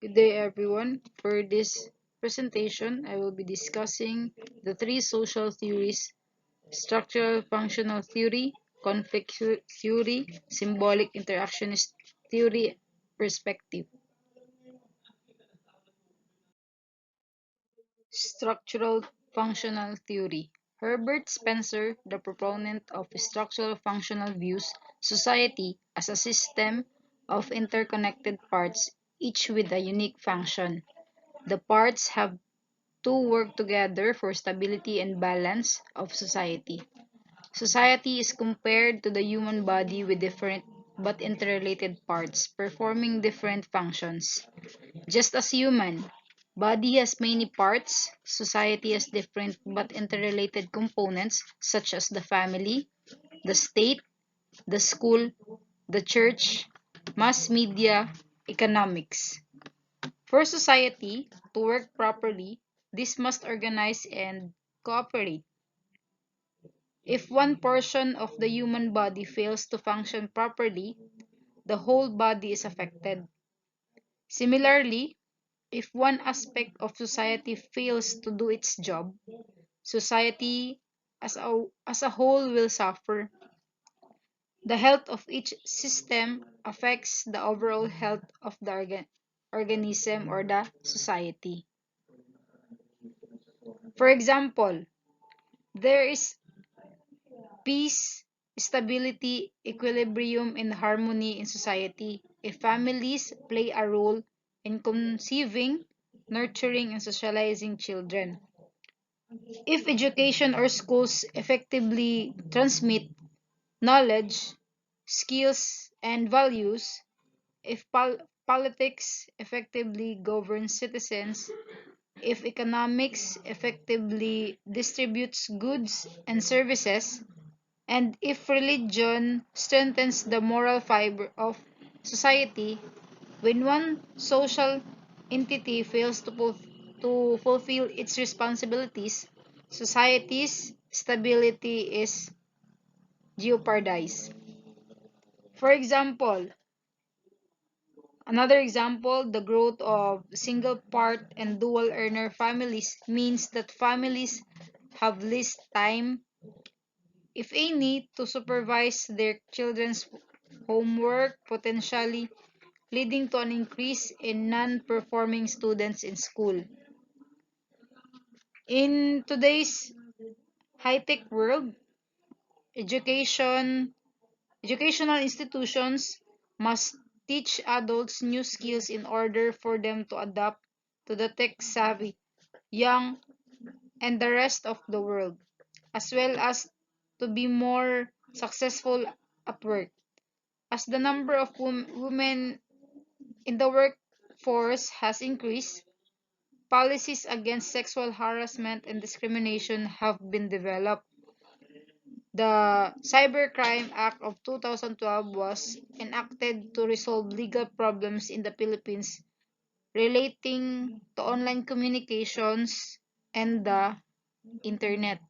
Good day, everyone. For this presentation, I will be discussing the three social theories: structural functional theory, conflict theory, symbolic interactionist theory perspective. Structural functional theory. Herbert Spencer, the proponent of structural functional, views society as a system of interconnected parts, each with a unique function. The parts have to work together for stability and balance of society. Society is compared to the human body with different but interrelated parts performing different functions. Just as human body has many parts, society has different but interrelated components such as the family, the state, the school, the church, mass media, economics. For society to work properly, this must organize and cooperate. If one portion of the human body fails to function properly, the whole body is affected. Similarly, if one aspect of society fails to do its job, society as a whole will suffer. The health of each system affects the overall health of the organism or the society. For example, there is peace, stability, equilibrium, and harmony in society if families play a role in conceiving, nurturing, and socializing children. If education or schools effectively transmit knowledge, skills, and values, if politics effectively governs citizens, if economics effectively distributes goods and services, and if religion strengthens the moral fiber of society, when one social entity fails to fulfill its responsibilities, society's stability is jeopardized. For example, another example, the growth of single part and dual earner families means that families have less time, if any, to supervise their children's homework, potentially leading to an increase in non-performing students in school. In today's high-tech world, education educational institutions must teach adults new skills in order for them to adapt to the tech-savvy young and the rest of the world, as well as to be more successful at work. As the number of women in the workforce has increased, policies against sexual harassment and discrimination have been developed. The Cybercrime Act of 2012 was enacted to resolve legal problems in the Philippines relating to online communications and the internet.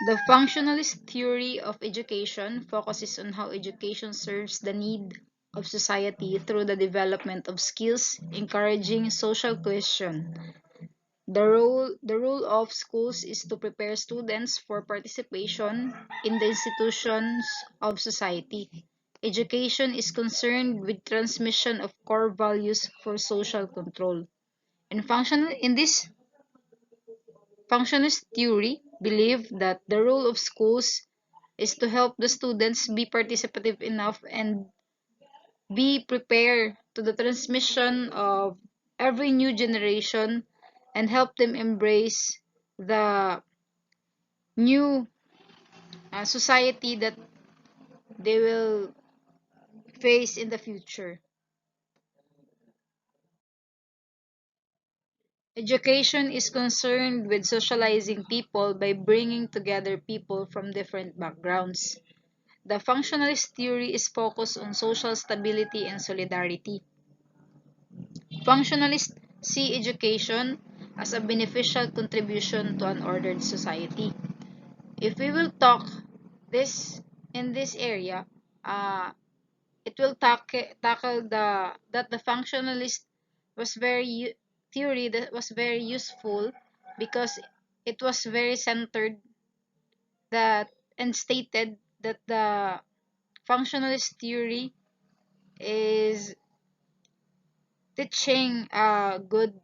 The functionalist theory of education focuses on how education serves the need of society through the development of skills, encouraging social cohesion. The role of schools is to prepare students for participation in the institutions of society. Education is concerned with transmission of core values for social control. In this functionist theory, believe that the role of schools is to help the students be participative enough and be prepared to the transmission of every new generation and help them embrace the new society that they will face in the future. Education is concerned with socializing people by bringing together people from different backgrounds. The functionalist theory is focused on social stability and solidarity. Functionalists see education as a beneficial contribution to an ordered society. If we will talk this in this area, uh, it will tackle the functionalist was theory that was very useful because it was very centered that and stated that the functionalist theory is teaching a good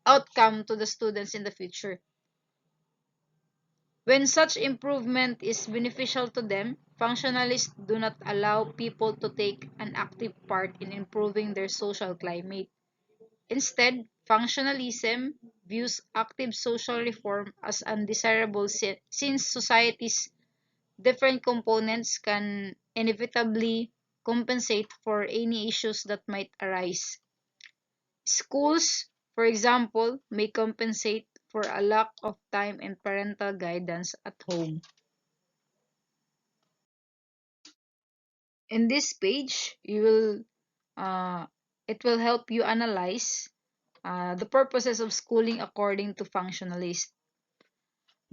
outcome to the students in the future. When such improvement is beneficial to them, functionalists do not allow people to take an active part in improving their social climate. Instead, functionalism views active social reform as undesirable since society's different components can inevitably compensate for any issues that might arise. Schools, for example, may compensate for a lack of time and parental guidance at home. In this page, uh, it will help you analyze the purposes of schooling according to functionalists.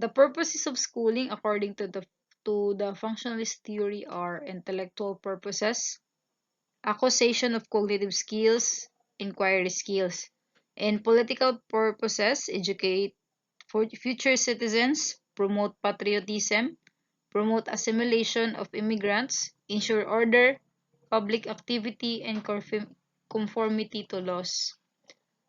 The purposes of schooling according to the functionalist theory are intellectual purposes, acquisition of cognitive skills, inquiry skills, and political purposes, educate for future citizens, promote patriotism, promote assimilation of immigrants, ensure order, public activity, and conformity to laws.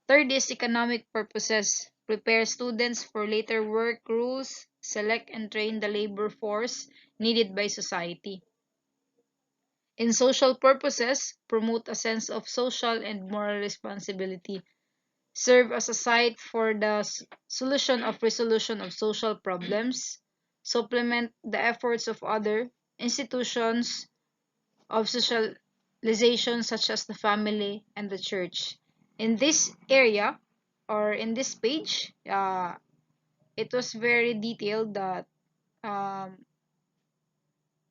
Third is economic purposes, prepare students for later work rules, select and train the labor force needed by society. In social purposes, promote a sense of social and moral responsibility, serve as a site for the solution of resolution of social problems, supplement the efforts of other institutions of socialization such as the family and the church. In this area or in this page, it was very detailed that um,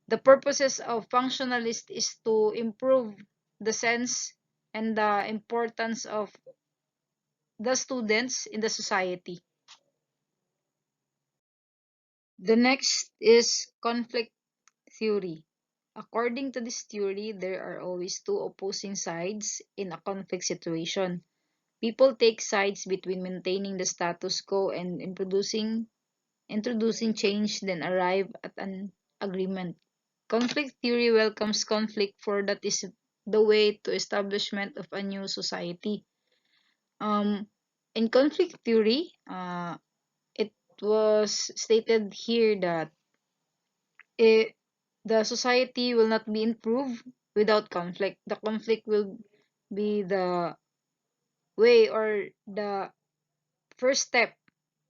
the purposes of functionalist is to improve the sense and the importance of the students in the society. The next is conflict theory. According to this theory, there are always two opposing sides in a conflict situation. People take sides between maintaining the status quo and introducing change, then arrive at an agreement. Conflict theory welcomes conflict for that is the way to establishment of a new society. Um, in conflict theory, it was stated here that it, the society will not be improved without conflict. The conflict will be the way or the first step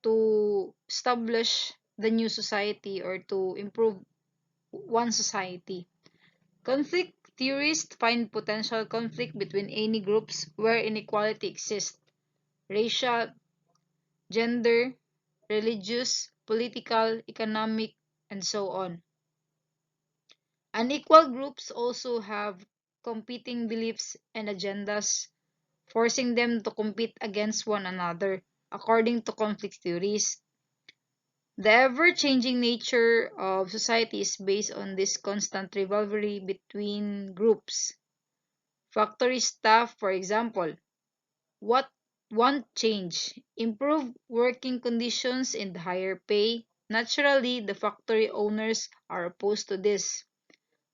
to establish the new society or to improve one society. Conflict theorists find potential conflict between any groups where inequality exists, racial, gender, religious, political, economic, and so on. Unequal groups also have competing beliefs and agendas, forcing them to compete against one another, according to conflict theories. The ever-changing nature of society is based on this constant rivalry between groups. Factory staff, for example, what want change, improve working conditions and higher pay. Naturally, the factory owners are opposed to this.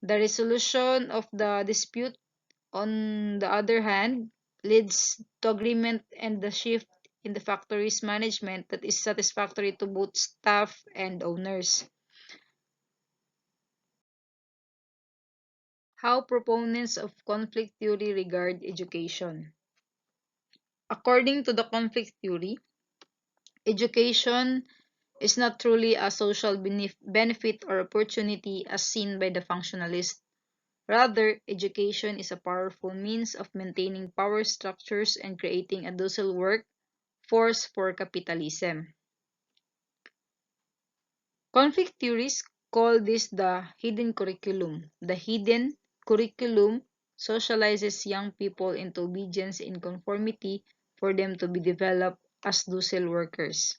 The resolution of the dispute, on the other hand, leads to agreement and the shift in the factory's management that is satisfactory to both staff and owners. How proponents of conflict theory regard education. According to the conflict theory, education is not truly a social benefit or opportunity as seen by the functionalist. Rather, education is a powerful means of maintaining power structures and creating a docile work force for capitalism. Conflict theories call this the hidden curriculum. The hidden curriculum socializes young people into obedience and conformity for them to be developed as docile workers.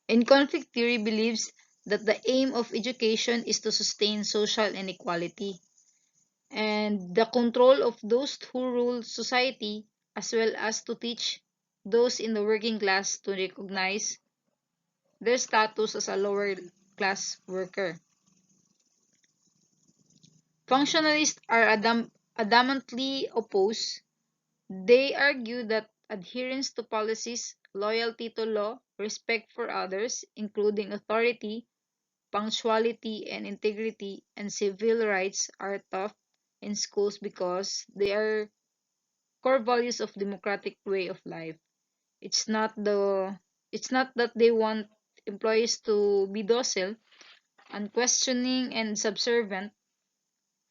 In conflict theory believes that the aim of education is to sustain social inequality and the control of those who rule society, as well as to teach those in the working class to recognize their status as a lower class worker. Functionalists are adamantly opposed. They argue that adherence to policies, loyalty to law, respect for others, including authority, punctuality and integrity, and civil rights are taught in schools because they are core values of democratic way of life. It's not the it's not that they want employees to be docile, unquestioning and subservient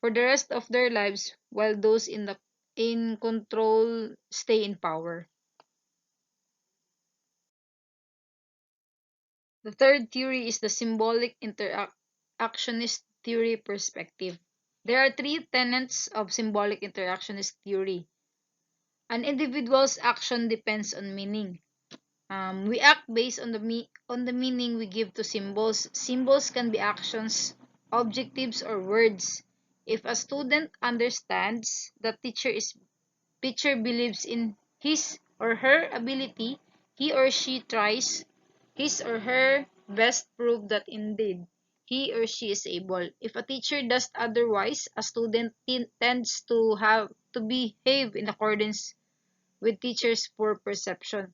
for the rest of their lives while those in control stay in power. The third theory is the symbolic interactionist theory perspective. There are three tenets of symbolic interactionist theory. An individual's action depends on meaning. We act based on on the meaning we give to symbols. Symbols can be actions, objectives, or words. If a student understands that teacher believes in his or her ability, he or she tries his or her best prove that indeed he or she is able. If a teacher does otherwise, a student tends to have to behave in accordance with teacher's poor perception.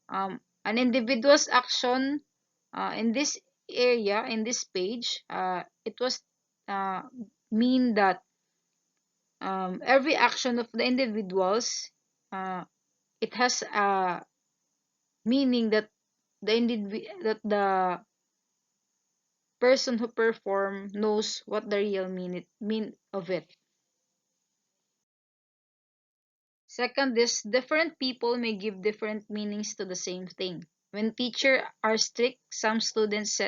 An individual's action in this area, in this page, it was uh, mean that every action of the individuals, uh, it has a meaning that that the person who perform knows what the real mean of it. Second is different people may give different meanings to the same thing. When teachers are strict, some students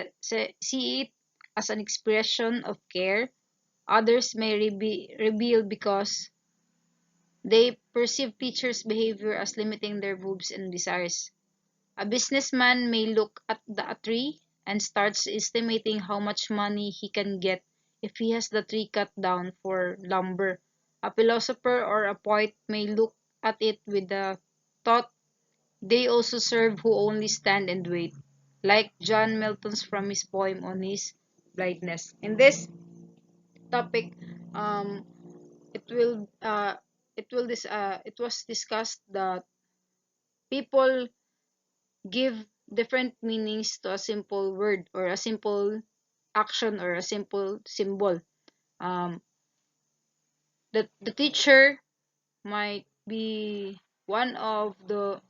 see it as an expression of care. Others may rebel because they perceive teachers' behavior as limiting their moves and desires. A businessman may look at a tree and starts estimating how much money he can get if he has the tree cut down for lumber. A philosopher or a poet may look at it with the thought they also serve who only stand and wait, like John Milton's from his poem on his blindness. In this topic, um, it will it was discussed that people give different meanings to a simple word or a simple action or a simple symbol. Um, the teacher might be one of the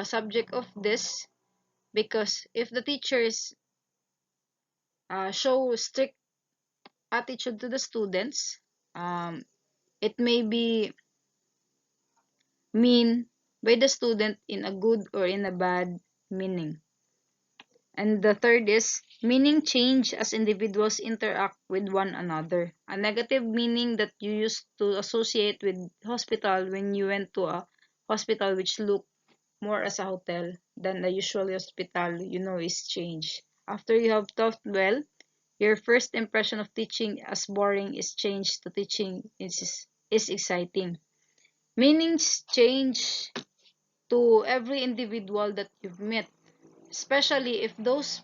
subject of this because if the teachers show strict attitude to the students, um, it may be mean by the student in a good or in a bad meaning. And the third is meaning change as individuals interact with one another. A negative meaning that you used to associate with hospital when you went to a hospital which looked more as a hotel than a usual hospital, is changed. After you have taught well, your first impression of teaching as boring is changed to teaching is exciting. Meanings change to every individual that you've met, especially if those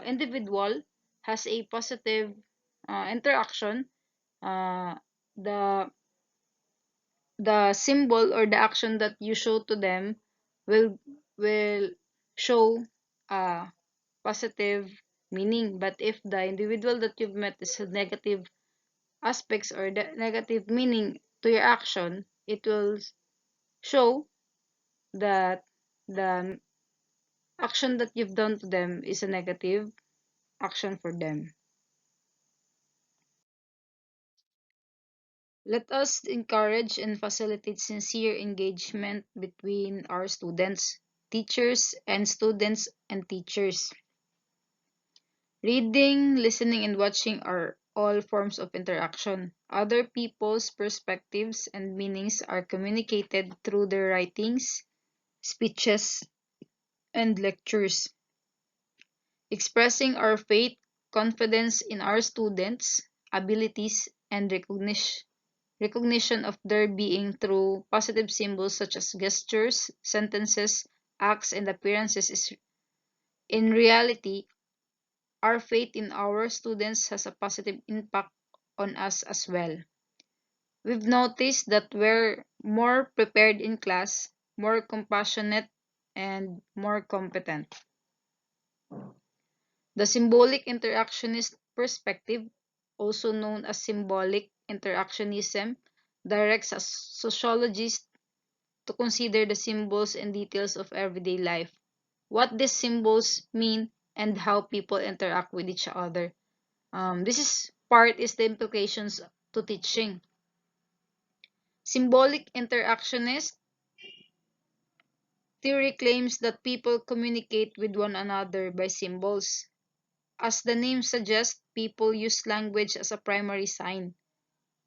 individual has a positive interaction. uh, the the symbol or the action that you show to them will show positive meaning, but if the individual that you've met is a negative aspects or the negative meaning to your action, it will show that the action that you've done to them is a negative action for them. Let us encourage and facilitate sincere engagement between our students, teachers, and students and teachers. Reading, listening, and watching are all forms of interaction. Other people's perspectives and meanings are communicated through their writings, speeches, and lectures. expressing our faith, confidence in our students' abilities, and recognition of their being through positive symbols such as gestures, sentences, acts, and appearances is in reality, our faith in our students has a positive impact on us as well. We've noticed that we're more prepared in class, more compassionate, and more competent. The symbolic interactionist perspective, also known as symbolic interactionism, directs us sociologists to consider the symbols and details of everyday life, what these symbols mean, and how people interact with each other. This is the implications to teaching. Symbolic interactionist theory claims that people communicate with one another by symbols. As the name suggests, people use language as a primary sign.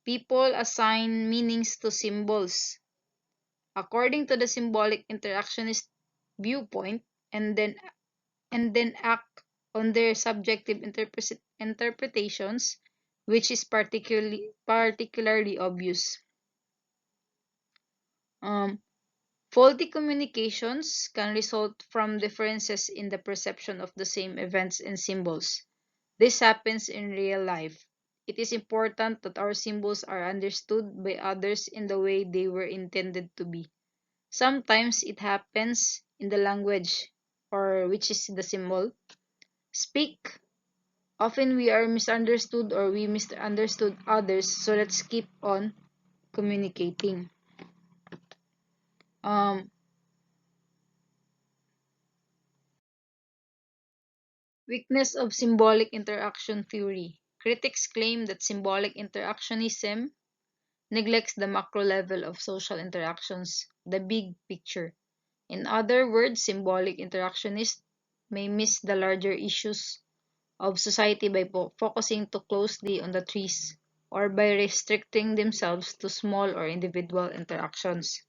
People assign meanings to symbols according to the symbolic interactionist viewpoint and then act on their subjective interpretations, which is particularly obvious. Um, Faulty communications can result from differences in the perception of the same events and symbols. This happens in real life. It is important that our symbols are understood by others in the way they were intended to be. Sometimes it happens in the language, or which is the symbol, speak. Often we are misunderstood or we misunderstood others, so let's keep on communicating. Um, Weakness of symbolic interaction theory. Critics claim that symbolic interactionism neglects the macro level of social interactions, the big picture. In other words, symbolic interactionists may miss the larger issues of society by focusing too closely on the trees or by restricting themselves to small or individual interactions.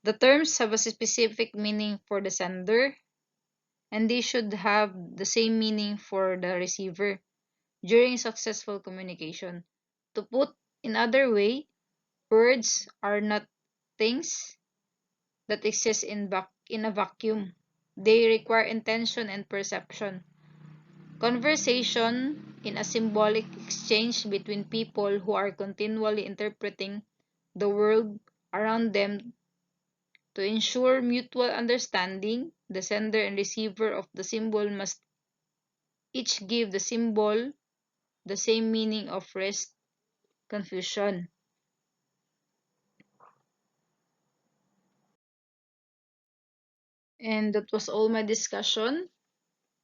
The terms have a specific meaning for the sender, and they should have the same meaning for the receiver during successful communication. To put in other way, words are not things that exist in a vacuum. They require intention and perception. Conversation in a symbolic exchange between people who are continually interpreting the world around them to ensure mutual understanding. The sender and receiver of the symbol must each give the symbol the same meaning of rest, confusion. And that was all my discussion.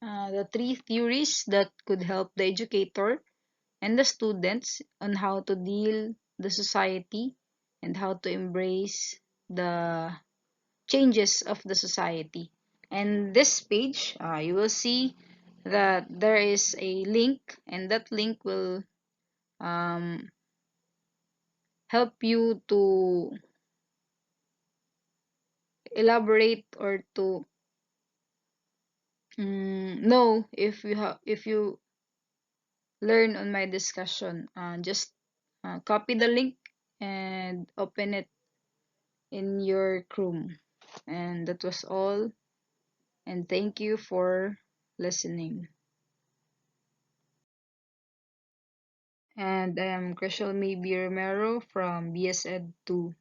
The three theories that could help the educator and the students on how to deal the society and how to embrace the changes of the society. And this page, you will see that there is a link, and that link will um, help you to elaborate or to know if you learn on my discussion. Just copy the link and open it in your Chrome. And that was all. And thank you for listening. And I am Crystal Maybe Romero from BSED 2.